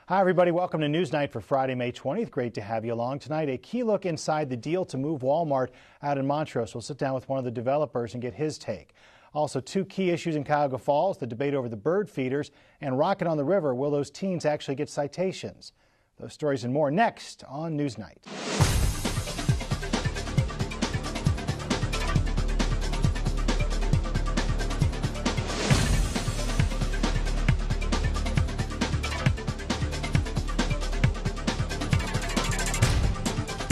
Hi, everybody. Welcome to NewsNite for Friday, May 20th. Great to have you along tonight. A key look inside the deal to move Walmart out in Montrose. We'll sit down with one of the developers and get his take. Also, two key issues in Cuyahoga Falls, the debate over the bird feeders and Rockin on the river. Will those teens actually get citations? Those stories and more next on NewsNite.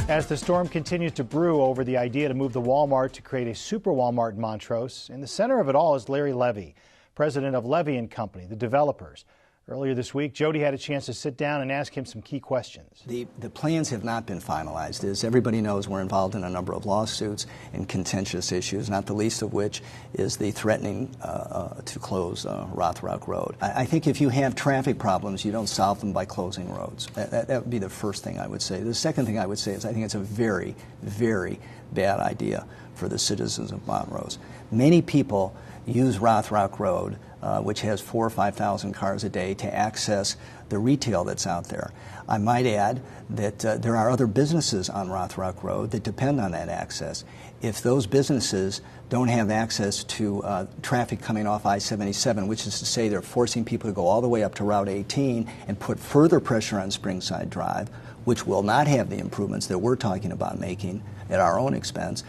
As the storm continues to brew over the idea to move the Walmart to create a super Walmart in Montrose, in the center of it all is Larry Levy, president of Levy & Company, the developers. Earlier this week, Jody had a chance to sit down and ask him some key questions. The plans have not been finalized. As everybody knows, we're involved in a number of lawsuits and contentious issues, not the least of which is the threatening to close Rothrock Road. I think if you have traffic problems, you don't solve them by closing roads. That would be the first thing I would say. The second thing I would say is I think it's a very, very bad idea for the citizens of Montrose. Many people use Rothrock Road, which has 4,000 or 5,000 cars a day, to access the retail that's out there. I might add that there are other businesses on Rothrock Road that depend on that access. If those businesses don't have access to traffic coming off I-77, which is to say they're forcing people to go all the way up to Route 18 and put further pressure on Springside Drive, which will not have the improvements that we're talking about making at our own expense,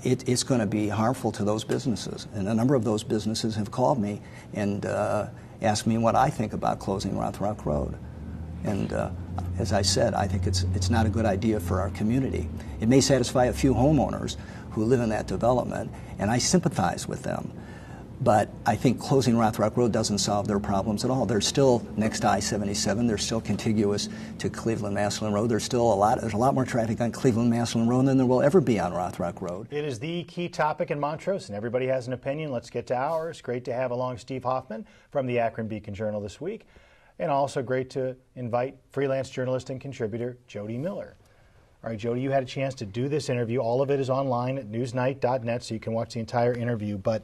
it's going to be harmful to those businesses. And a number of those businesses have called me and asked me what I think about closing Rothrock Road. And as I said, I think it's not a good idea for our community. It may satisfy a few homeowners who live in that development, and I sympathize with them. But I think closing Rothrock Road doesn't solve their problems at all. They're still next to I-77. They're still contiguous to Cleveland-Massillon Road. There's a lot more traffic on Cleveland-Massillon Road than there will ever be on Rothrock Road. It is the key topic in Montrose, and everybody has an opinion. Let's get to ours. Great to have along Steve Hoffman from the Akron Beacon-Journal this week, and also great to invite freelance journalist and contributor Jody Miller. All right, Jody, you had a chance to do this interview. All of it is online at newsnite.net, so you can watch the entire interview. But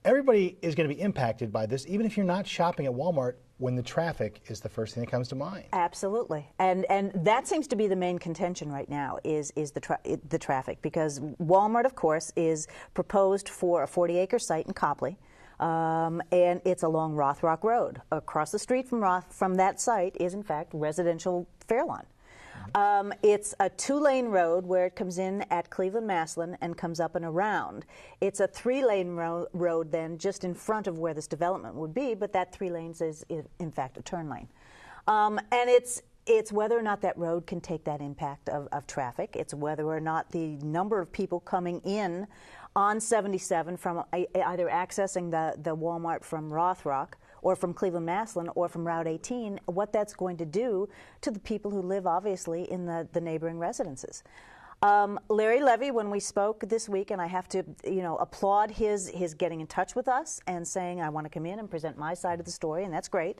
everybody is going to be impacted by this, even if you're not shopping at Walmart, when the traffic is the first thing that comes to mind. Absolutely, and that seems to be the main contention right now is the traffic, because Walmart, of course, is proposed for a 40-acre site in Copley, and it's along Rothrock Road. Across the street from that site is, in fact, residential Fairlawn. It's a two-lane road where it comes in at Cleveland-Massillon and comes up and around. It's a three-lane road then just in front of where this development would be, but that 3 lanes is in fact a turn lane. And it's whether or not that road can take that impact of traffic. It's whether or not the number of people coming in on 77 from either accessing the Walmart from Rothrock or from Cleveland-Massillon or from Route 18, what that's going to do to the people who live, obviously, in the neighboring residences. Larry Levy, when we spoke this week, and I have to, applaud his getting in touch with us and saying, I want to come in and present my side of the story, and that's great.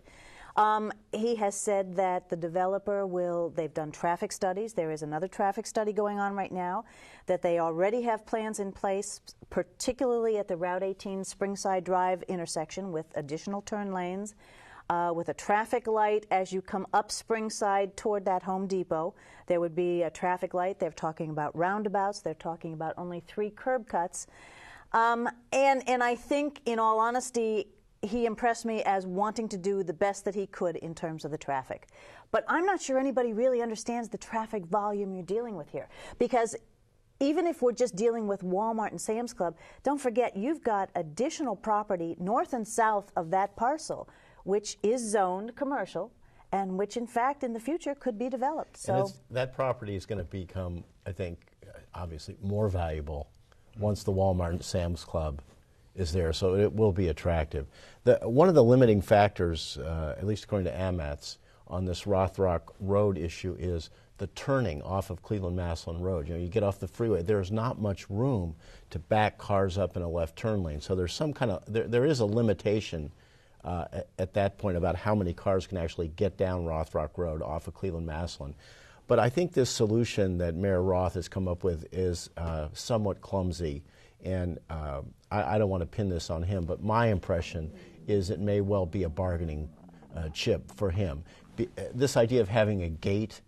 He has said that the developer they've done traffic studies. There is another traffic study going on right now, that they already have plans in place, particularly at the Route 18 Springside Drive intersection with additional turn lanes, with a traffic light as you come up Springside toward that Home Depot. There would be a traffic light. They're talking about roundabouts. They're talking about only 3 curb cuts. And I think, in all honesty, he impressed me as wanting to do the best that he could in terms of the traffic. But I'm not sure anybody really understands the traffic volume you're dealing with here. Because even if we're just dealing with Walmart and Sam's Club, don't forget you've got additional property north and south of that parcel, which is zoned commercial, and which, in fact, in the future could be developed. So that property is going to become, I think, obviously more valuable once the Walmart and Sam's Club is there, so it will be attractive. One of the limiting factors, at least according to AMATS, on this Rothrock Road issue is the turning off of Cleveland-Massillon Road. You get off the freeway, there's not much room to back cars up in a left turn lane, so there's some kind of, there is a limitation at that point about how many cars can actually get down Rothrock Road off of Cleveland-Massillon. But I think this solution that Mayor Roth has come up with is somewhat clumsy. And I don't want to pin this on him, but my impression is it may well be a bargaining chip for him. this idea of having a gate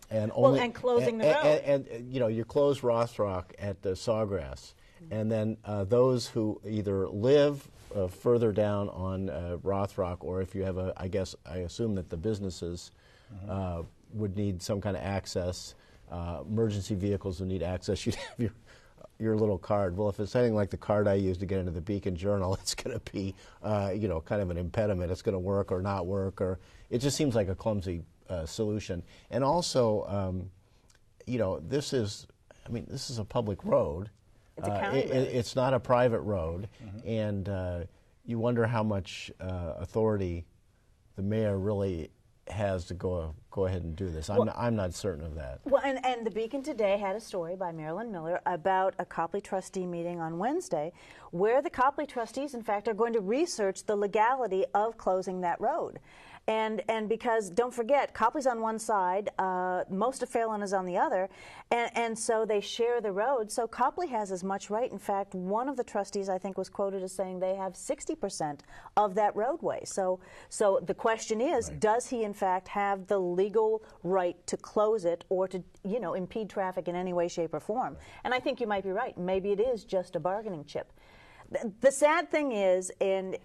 and only and closing the road. And you know, you close Rothrock at the Sawgrass, and then those who either live further down on Rothrock, or if you have I assume that the businesses would need some kind of access. Emergency vehicles would need access. You'd have your little card. Well, if it's anything like the card I use to get into the Beacon Journal, it's going to be, you know, kind of an impediment. It's going to work or not work, or it just seems like a clumsy solution. And also, you know, this is a public road. It's a county road. It's not a private road, and you wonder how much authority the mayor really has to go ahead and do this. I'm not certain of that. Well, and the Beacon today had a story by Marilyn Miller about a Copley trustee meeting on Wednesday, where the Copley trustees, in fact, are going to research the legality of closing that road. And because, don't forget, Copley's on one side, most of Phelan is on the other, and so they share the road. So Copley has as much right. In fact, one of the trustees, I think, was quoted as saying they have 60% of that roadway. So the question is, does he, in fact, have the legal right to close it or to, you know, impede traffic in any way, shape, or form? And I think you might be right. Maybe it is just a bargaining chip. The sad thing is, and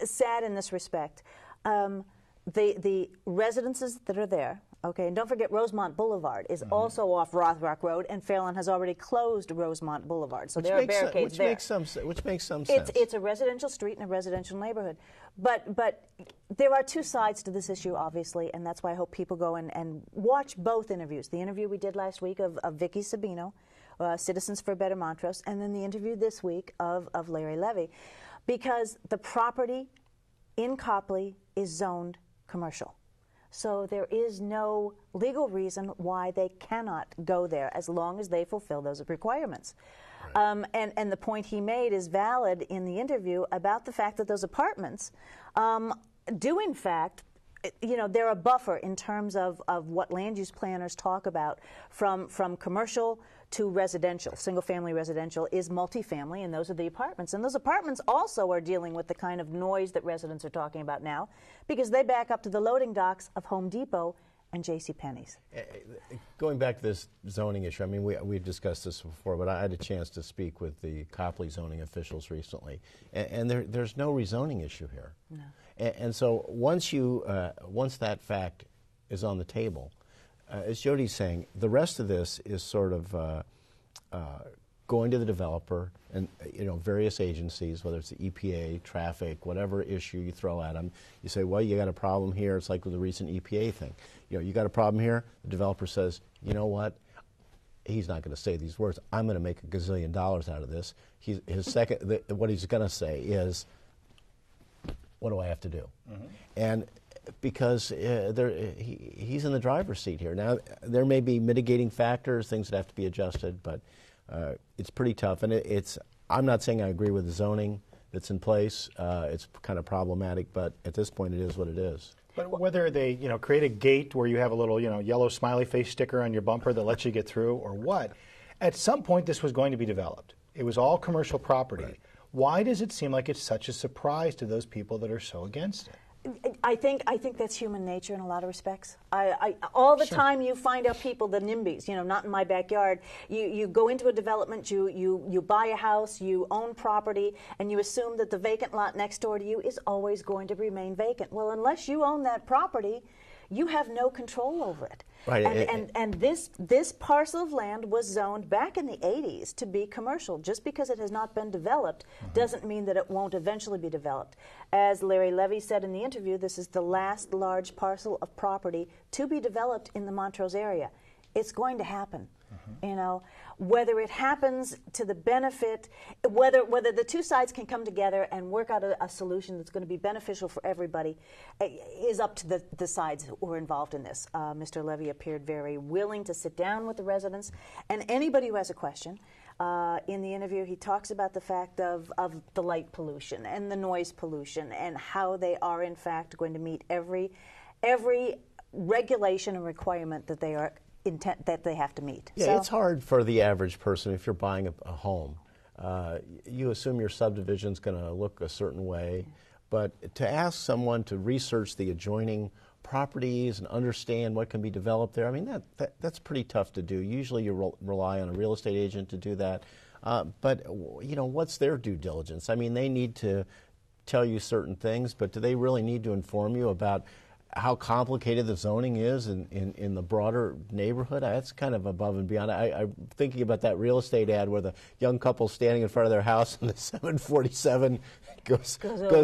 sad in this respect, the residences that are there, okay, and don't forget Rosemont Boulevard is also off Rothrock Road, and Phelan has already closed Rosemont Boulevard, so there are barricades there. Which makes some sense. It's a residential street in a residential neighborhood. But there are two sides to this issue, obviously, and that's why I hope people go and watch both interviews. The interview we did last week of Vicky Sabino, Citizens for a Better Montrose, and then the interview this week of Larry Levy, because the property in Copley is zoned commercial. So there is no legal reason why they cannot go there as long as they fulfill those requirements. Right. And the point he made is valid in the interview about the fact that those apartments do in fact, you know, they're a buffer in terms of what land use planners talk about from commercial to residential. Single-family residential is multifamily, and those are the apartments. And those apartments also are dealing with the kind of noise that residents are talking about now, because they back up to the loading docks of Home Depot and JCPenney's. Going back to this zoning issue, I mean, we've discussed this before, but I had a chance to speak with the Copley zoning officials recently, and there's no rezoning issue here. No. And so once that fact is on the table, as Jody's saying, the rest of this is sort of going to the developer and, you know, various agencies, whether it's the EPA, traffic, whatever issue you throw at them. You say, well, you got a problem here. It's like with the recent EPA thing. You know, you got a problem here. The developer says, you know what? He's not going to say these words. I'm going to make $1 gazillion out of this. What he's going to say is, what do I have to do? And because he's in the driver's seat here. Now, there may be mitigating factors, things that have to be adjusted, but it's pretty tough. And I'm not saying I agree with the zoning that's in place. It's kind of problematic, but at this point it is what it is. But whether they, you know, create a gate where you have a little, you know, yellow smiley face sticker on your bumper that lets you get through, or what, at some point this was going to be developed. It was all commercial property. Right. Why does it seem like it's such a surprise to those people that are so against it? I think that's human nature in a lot of respects. All the time you find out people, the NIMBYs, you know, not in my backyard. You go into a development, you buy a house, you own property, and you assume that the vacant lot next door to you is always going to remain vacant. Well, unless you own that property, you have no control over it. Right. And this parcel of land was zoned back in the 80s to be commercial. Just because it has not been developed doesn't mean that it won't eventually be developed. As Larry Levy said in the interview, this is the last large parcel of property to be developed in the Montrose area. It's going to happen. You know, whether it happens to the benefit, whether the two sides can come together and work out a solution that's going to be beneficial for everybody is up to the sides who are involved in this. Mr. Levy appeared very willing to sit down with the residents, and anybody who has a question. In the interview, he talks about the fact of the light pollution and the noise pollution and how they are, in fact, going to meet every regulation and requirement that they are that they have to meet. Yeah, so it's hard for the average person if you're buying a home. You assume your subdivision's going to look a certain way, but to ask someone to research the adjoining properties and understand what can be developed there. I mean, that's pretty tough to do. Usually you rely on a real estate agent to do that. But, you know, what's their due diligence? I mean, they need to tell you certain things, but do they really need to inform you about how complicated the zoning is in the broader neighborhood? That's kind of above and beyond. I'm thinking about that real estate ad where the young couple standing in front of their house and the 747 goes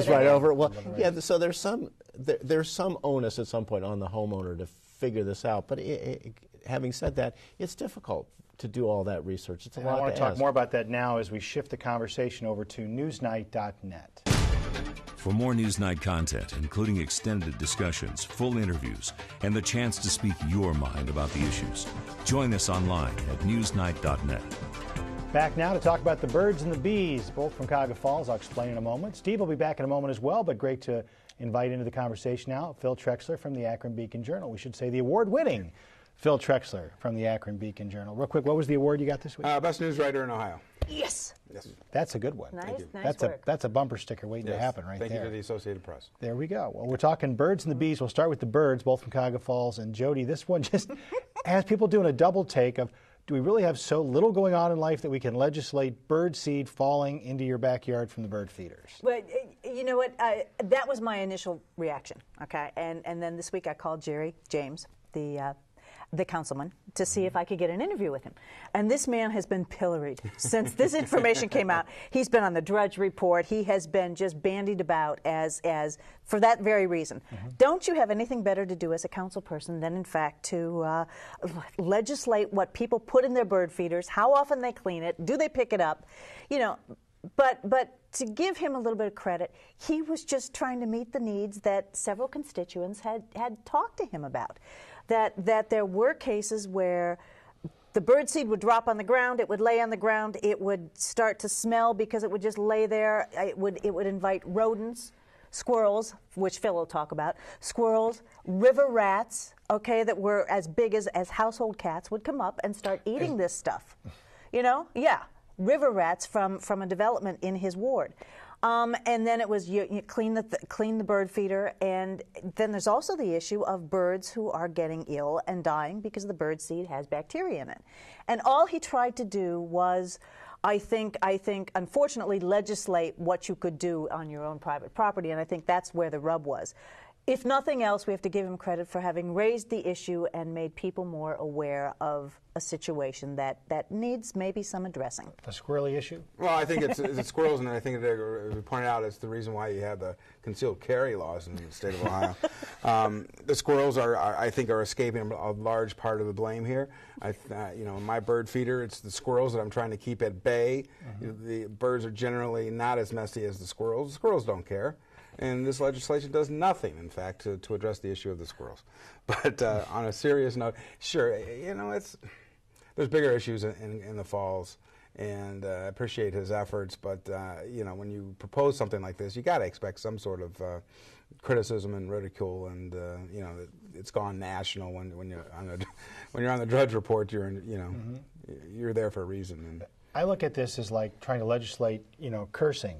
right over it. Well, yeah, so there's some onus at some point on the homeowner to figure this out. But having said that, it's difficult to do all that research. It's a lot to ask. I want to talk more about that now as we shift the conversation over to newsnight.net. For more NewsNight content, including extended discussions, full interviews, and the chance to speak your mind about the issues, join us online at newsnight.net. Back now to talk about the birds and the bees, both from Cuyahoga Falls. I'll explain in a moment. Steve will be back in a moment as well, but great to invite into the conversation now Phil Trexler from the Akron Beacon-Journal. We should say the award-winning Phil Trexler from the Akron Beacon-Journal. Real quick, what was the award you got this week? Best news writer in Ohio. Yes. That's a good one. Nice work. That's a bumper sticker waiting to happen right there. Thank you to the Associated Press. There we go. Well, we're talking birds and the bees. We'll start with the birds, both from Cuyahoga Falls. And Jody, this one just has people doing a double take of, do we really have so little going on in life that we can legislate bird seed falling into your backyard from the bird feeders? But you know what? That was my initial reaction. Okay, and then this week I called James, the councilman, to see if I could get an interview with him. And this man has been pilloried since this information came out. He's been on the Drudge Report. He has been just bandied about as for that very reason. Don't you have anything better to do as a council person than, in fact, to legislate what people put in their bird feeders, how often they clean it, do they pick it up? You know, but to give him a little bit of credit, he was just trying to meet the needs that several constituents had talked to him about. That there were cases where the bird seed would drop on the ground, it would lay on the ground, it would start to smell because it would just lay there. It would invite rodents, squirrels, which Phil will talk about, squirrels, river rats, okay, that were as big as household cats would come up and start eating this stuff. You know? Yeah. River rats from a development in his ward. And then it was you clean the bird feeder, and then there's also the issue of birds who are getting ill and dying because the bird seed has bacteria in it. And all he tried to do was, I think, unfortunately, legislate what you could do on your own private property, and I think that's where the rub was. If nothing else, we have to give him credit for having raised the issue and made people more aware of a situation that needs maybe some addressing. A squirrely issue? Well, I think it's squirrels, and I think, as we pointed out, it's the reason why you have the concealed carry laws in the state of Ohio. The squirrels I think are escaping a large part of the blame here. You know, in my bird feeder, it's the squirrels that I'm trying to keep at bay. The birds are generally not as messy as the squirrels. The squirrels don't care. And this legislation does nothing, in fact, to address the issue of the squirrels. But on a serious note, sure, you know, there's bigger issues in the falls, and I appreciate his efforts. But you know, when you propose something like this, you got to expect some sort of criticism and ridicule, and you know, it's gone national. When you're on the Drudge Report, you're there for a reason. And I look at this as like trying to legislate, you know, cursing.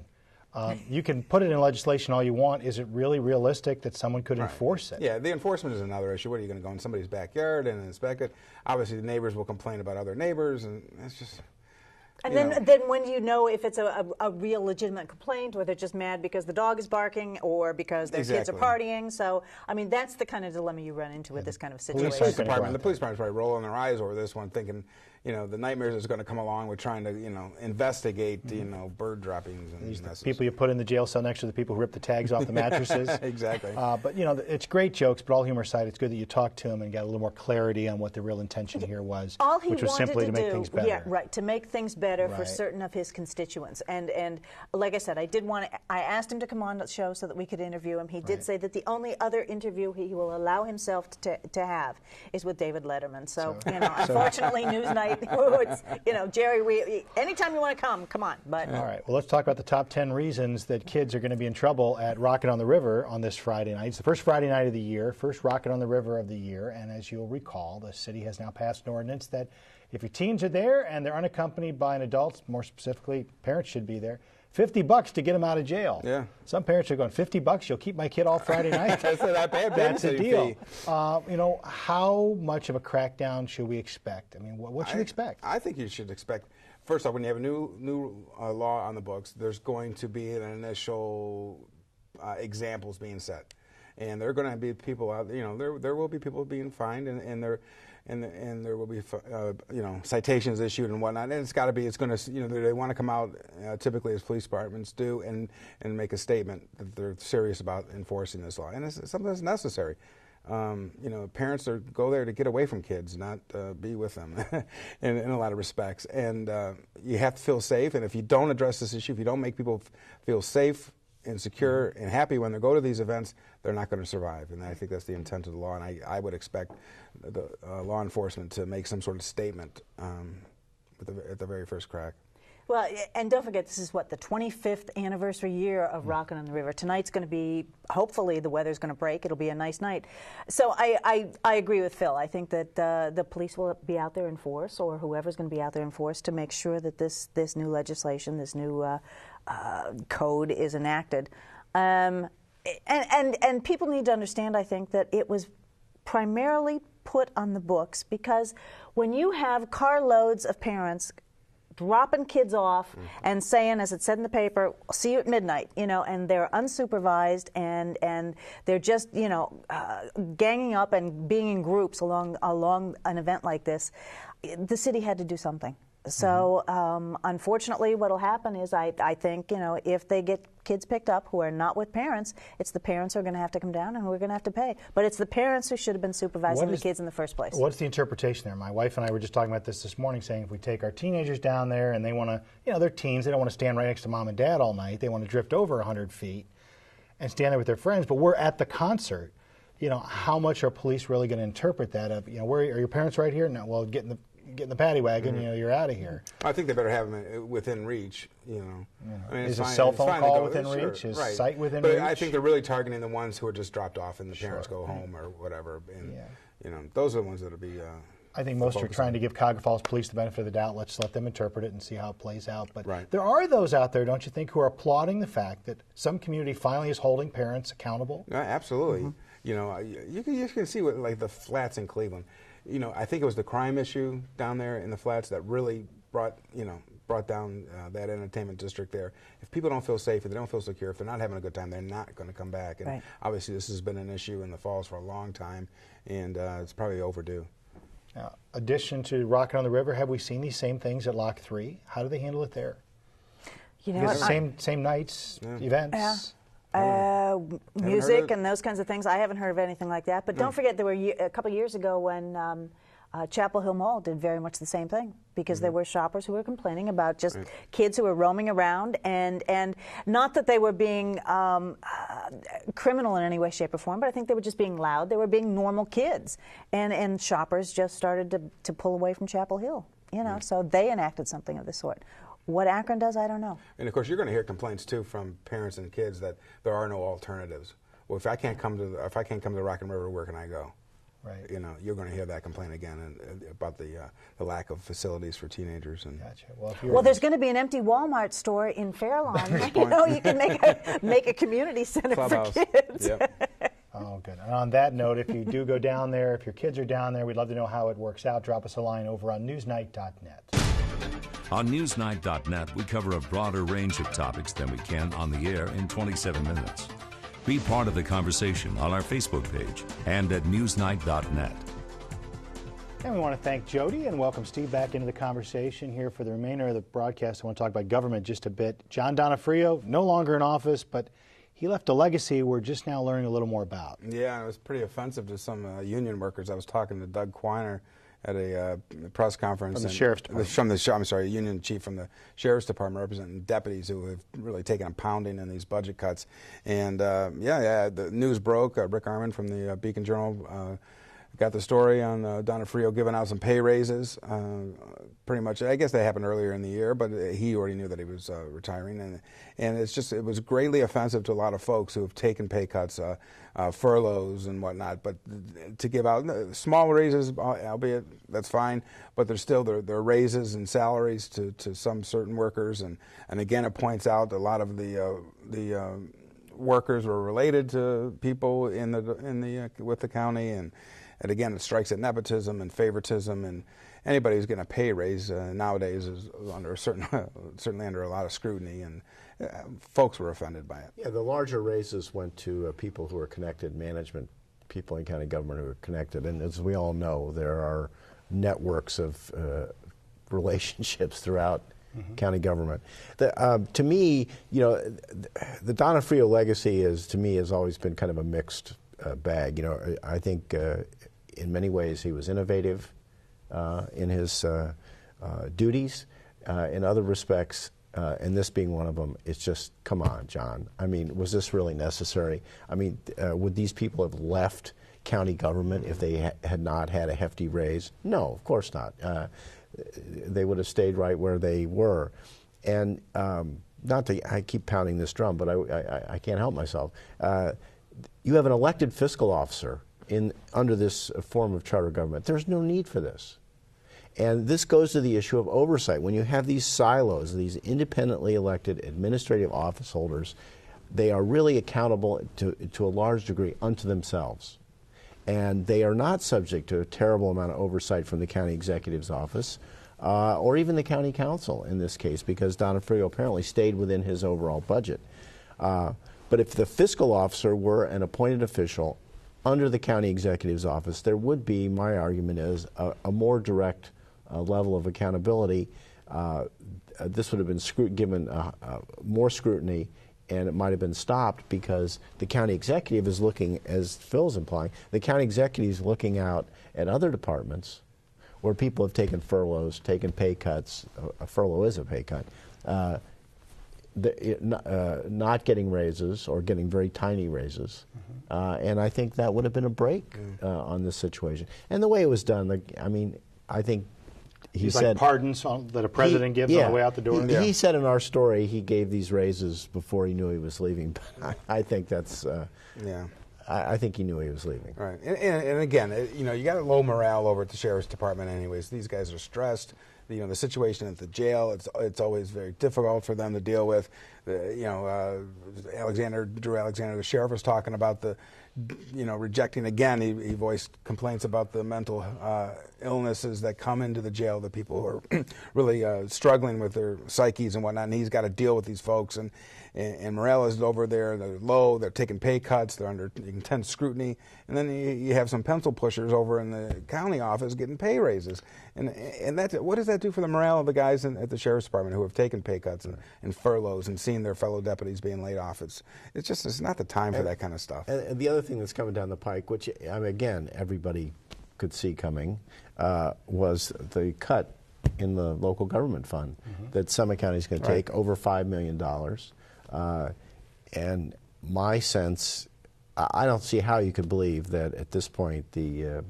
You can put it in legislation all you want. Is it really realistic that someone could enforce it? Yeah, the enforcement is another issue. What are you going to go in somebody's backyard and inspect it? Obviously, the neighbors will complain about other neighbors, and it's just... And then when do you know if it's a real legitimate complaint, or they're just mad because the dog is barking or because their kids are partying? So, I mean, that's the kind of dilemma you run into with this kind of situation. The police department's probably rolling their eyes over this one, thinking, you know, the nightmares is going to come along with trying to, you know, investigate, you know, bird droppings and messes. People you put in the jail cell next to the people who rip the tags off the mattresses. Exactly. But, you know, it's great jokes, but all humor aside, it's good that you talked to him and got a little more clarity on what the real intention here was, which was simply to make things better. Yeah, right, to make things better for certain of his constituents. And like I said, I asked him to come on the show so that we could interview him. He did say that the only other interview he will allow himself to have is with David Letterman. So you know, unfortunately, Newsnight, it's, you know, Jerry, anytime you want to come on. But all right, well, let's talk about the top 10 reasons that kids are going to be in trouble at Rockin on the River on this Friday night. It's the first Friday night of the year, first Rockin on the River of the year, and as you'll recall, the city has now passed an ordinance that if your teens are there and they're unaccompanied by an adult, more specifically, parents should be there, $50 to get them out of jail. Yeah. Some parents are going, $50, you'll keep my kid all Friday night? That's a deal. How much of a crackdown should we expect? I mean, what should we expect? I think you should expect, first off, when you have a new law on the books, there's going to be an initial examples being set. And there are going to be people out there, there will be people being fined, and there will be citations issued and whatnot. And it's going to they want to come out typically, as police departments do, and make a statement that they're serious about enforcing this law, and it's something that's necessary. Parents go there to get away from kids, not be with them in a lot of respects. And you have to feel safe, and if you don't address this issue, if you don't make people feel safe and secure and happy when they go to these events, they're not going to survive. And I think that's the intent of the law, and I would expect the law enforcement to make some sort of statement at the very first crack. Well, and don't forget, this is what, the 25th anniversary year of Rockin' on the River. Tonight's going to be, hopefully the weather's going to break. It'll be a nice night. So I agree with Phil. I think that the police will be out there in force, or whoever's going to be out there in force, to make sure that this new legislation, this new code is enacted. And people need to understand, I think, that it was primarily put on the books because when you have carloads of parents dropping kids off and saying, as it said in the paper, "I'll see you at midnight," and they're unsupervised and they're just, ganging up and being in groups along an event like this, the city had to do something. So unfortunately, what will happen is I think, if they get kids picked up who are not with parents, it's the parents who are going to have to come down and who are going to have to pay. But it's the parents who should have been supervising the kids in the first place. What's the interpretation there? My wife and I were just talking about this morning, saying if we take our teenagers down there and they want to, they're teens, they don't want to stand right next to mom and dad all night. They want to drift over 100 feet and stand there with their friends. But we're at the concert. How much are police really going to interpret that of, where are your parents right here? No, well, get in the paddy wagon, you're out of here. I think they better have them within reach, I mean, is a cell phone call within reach? Is sight within reach? But I think they're really targeting the ones who are just dropped off and the parents go home or whatever. And those are the ones that will be I think most are trying to give Cuyahoga Falls police the benefit of the doubt. Let's let them interpret it and see how it plays out. But there are those out there, don't you think, who are applauding the fact that some community finally is holding parents accountable? Absolutely. You can see what, like the flats in Cleveland. I think it was the crime issue down there in the flats that really brought down that entertainment district there. If people don't feel safe, if they don't feel secure, if they're not having a good time, they're not going to come back. And obviously this has been an issue in the Falls for a long time, and it's probably overdue. Now, addition to Rockin' on the River, have we seen these same things at Lock 3? How do they handle it there? Same nights, events? Music and those kinds of things. I haven't heard of anything like that. But don't forget, there were a couple of years ago when Chapel Hill Mall did very much the same thing, because there were shoppers who were complaining about just kids who were roaming around, and not that they were being criminal in any way, shape, or form, but I think they were just being loud. They were being normal kids, and shoppers just started to pull away from Chapel Hill. So they enacted something of this sort. What Akron does, I don't know. And of course, you're going to hear complaints too from parents and kids that there are no alternatives. Well, if I can't come to Rockin' River, where can I go? Right. You're going to hear that complaint again about the lack of facilities for teenagers. And gotcha. Well, there's going to be an empty Walmart store in Fairlawn. You can make a community center for kids. Yep. Oh, good. And on that note, if you do go down there, if your kids are down there, we'd love to know how it works out. Drop us a line over on NewsNite.net. On NewsNite.net, we cover a broader range of topics than we can on the air in 27 minutes. Be part of the conversation on our Facebook page and at NewsNite.net. And we want to thank Jody and welcome Steve back into the conversation here for the remainder of the broadcast. I want to talk about government just a bit. John Donofrio, no longer in office, but he left a legacy we're just now learning a little more about. Yeah, it was pretty offensive to some union workers. I was talking to Doug Quiner at a press conference. From the Sheriff's Department. I'm sorry, union chief from the Sheriff's Department representing deputies who have really taken a pounding in these budget cuts. And the news broke. Rick Armand from the Beacon Journal got the story on Donofrio giving out some pay raises. Pretty much, I guess that happened earlier in the year, but he already knew that he was retiring, and it was greatly offensive to a lot of folks who have taken pay cuts, furloughs and whatnot. But to give out small raises, albeit that's fine, but there's still there are raises and salaries to some certain workers, and again it points out a lot of the workers were related to people with the county, and again, it strikes at nepotism and favoritism, and anybody who's getting a pay raise nowadays is certainly under a lot of scrutiny, and folks were offended by it. Yeah, the larger raises went to people who are connected, management people in county government who are connected, and as we all know, there are networks of relationships throughout county government. To me, the Donofrio legacy has always been kind of a mixed bag. I think in many ways he was innovative in his duties. In other respects, and this being one of them, it's just, come on, John. I mean, was this really necessary? I mean, would these people have left county government if they had not had a hefty raise? No, of course not. They would have stayed right where they were. And I keep pounding this drum, but I can't help myself. You have an elected fiscal officer under this form of charter government. There's no need for this. And this goes to the issue of oversight. When you have these silos, these independently elected administrative office holders, they are really accountable to a large degree unto themselves. And they are not subject to a terrible amount of oversight from the county executive's office or even the county council in this case, because Donofrio apparently stayed within his overall budget. But if the fiscal officer were an appointed official under the county executive's office, there would be, my argument is, a more direct level of accountability. This would have been given more scrutiny, and it might have been stopped because the county executive is looking, as Phil's implying, the county executive is looking out at other departments where people have taken furloughs, taken pay cuts. A furlough is a pay cut. Not getting raises or getting very tiny raises. And I think that would have been a break on this situation. And the way it was done, I think he said, like pardons that a president gives on the way out the door. He said in our story he gave these raises before he knew he was leaving. But I think that's I think he knew he was leaving. Right, and again, you got a low morale over at the sheriff's department. Anyways, these guys are stressed. The situation at the jail, it's always very difficult for them to deal with. Drew Alexander, the sheriff, was talking about rejecting again. He voiced complaints about the mental illnesses that come into the jail, the people who are really struggling with their psyches and whatnot, and he's got to deal with these folks. And morale is over there. They're low. They're taking pay cuts. They're under intense scrutiny. And then you have some pencil pushers over in the county office getting pay raises. And what does that do for the morale of the guys at the sheriff's department who have taken pay cuts and furloughs and seen their fellow deputies being laid off? It's not the time for that kind of stuff. And the other thing that's coming down the pike, which again everybody could see coming, was the cut in the local government fund that Summit County is going to take, over $5 million. And my sense, I don't see how you could believe that at this point the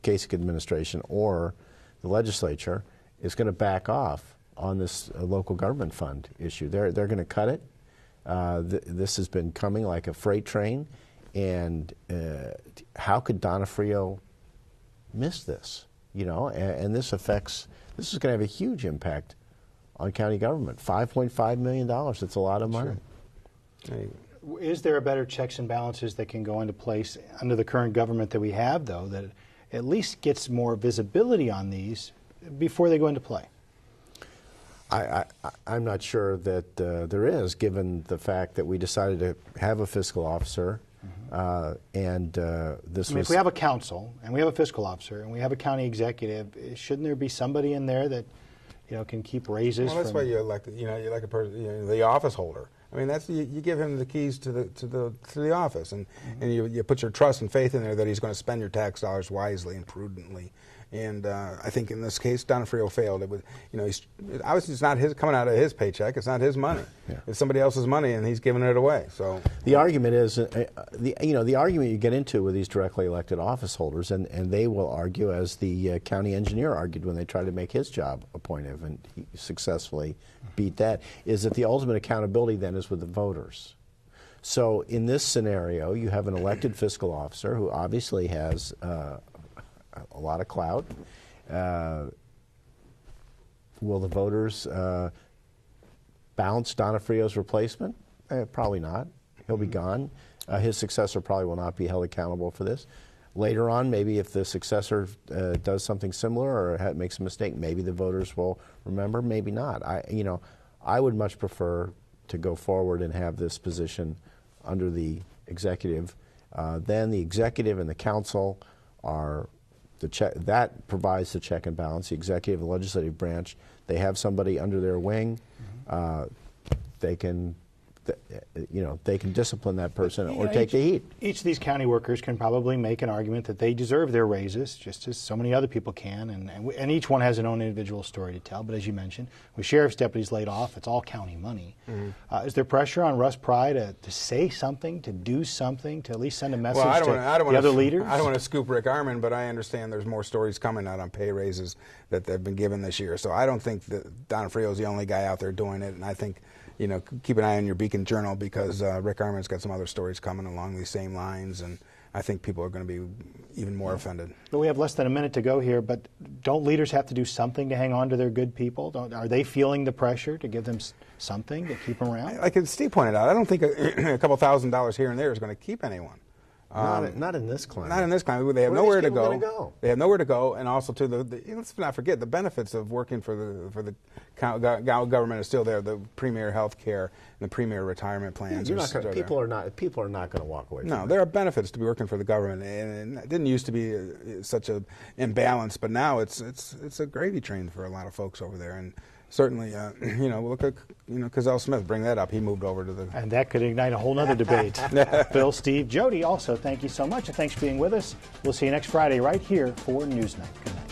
Kasich administration or the legislature is going to back off on this local government fund issue. They're going to cut it. This has been coming like a freight train, and how could Donofrio miss this? And this is going to have a huge impact on county government. $5.5 million, that's a lot of money. Sure. Is there a better checks and balances that can go into place under the current government that we have, though, that at least gets more visibility on these before they go into play? I'm not sure that there is, given the fact that we decided to have a fiscal officer, and this was... If we have a council, and we have a fiscal officer, and we have a county executive, shouldn't there be somebody in there that can keep raises? Well, that's why you elect, you elect a person, the office holder. I mean, that's you give him the keys to the office, and you put your trust and faith in there that he's going to spend your tax dollars wisely and prudently, And I think in this case, Donofrio failed. It was, obviously it's not coming out of his paycheck. It's not his money. Yeah. It's somebody else's money, and he's giving it away. So the argument is, the argument you get into with these directly elected office holders, and they will argue, as the county engineer argued when they tried to make his job appointive, and he successfully beat that, is that the ultimate accountability then is with the voters. So in this scenario, you have an elected fiscal officer who obviously has a lot of clout. Will the voters bounce Donofrio's replacement? Probably not. He'll be gone. His successor probably will not be held accountable for this. Later on, maybe if the successor does something similar or makes a mistake, maybe the voters will remember, maybe not. I would much prefer to go forward and have this position under the executive. Then the executive and the council are that provides the check and balance. The executive and legislative branch, they have somebody under their wing. They can discipline that person or take the heat. Each of these county workers can probably make an argument that they deserve their raises, just as so many other people can, and each one has their own individual story to tell. But as you mentioned, with sheriff's deputies laid off, it's all county money. Is there pressure on Russ Pry to say something, to do something, to at least send a message to the other leaders? I don't want to scoop Rick Armon, but I understand there's more stories coming out on pay raises that have been given this year. So I don't think that Donofrio is the only guy out there doing it, and I think, keep an eye on your Beacon Journal, because Rick Armon's got some other stories coming along these same lines, and I think people are going to be even more offended. But we have less than a minute to go here, but don't leaders have to do something to hang on to their good people? Are they feeling the pressure to give them something to keep them around? Like Steve pointed out, I don't think a couple $1,000s here and there is going to keep anyone. Not in this climate. Not in this climate. They have nowhere to go. They have nowhere to go, and also let's not forget the benefits of working for the government is still there. The premier health care and the premier retirement plans. People are not going to walk away. No, there are benefits to be working for the government, and it didn't used to be such an imbalance, but now it's a gravy train for a lot of folks over there, and certainly, look at, Cazell Smith, bring that up. He moved over to the... And that could ignite a whole other debate. Phil, Steve, Jody, also, thank you so much, and thanks for being with us. We'll see you next Friday right here for Newsnight. Good night.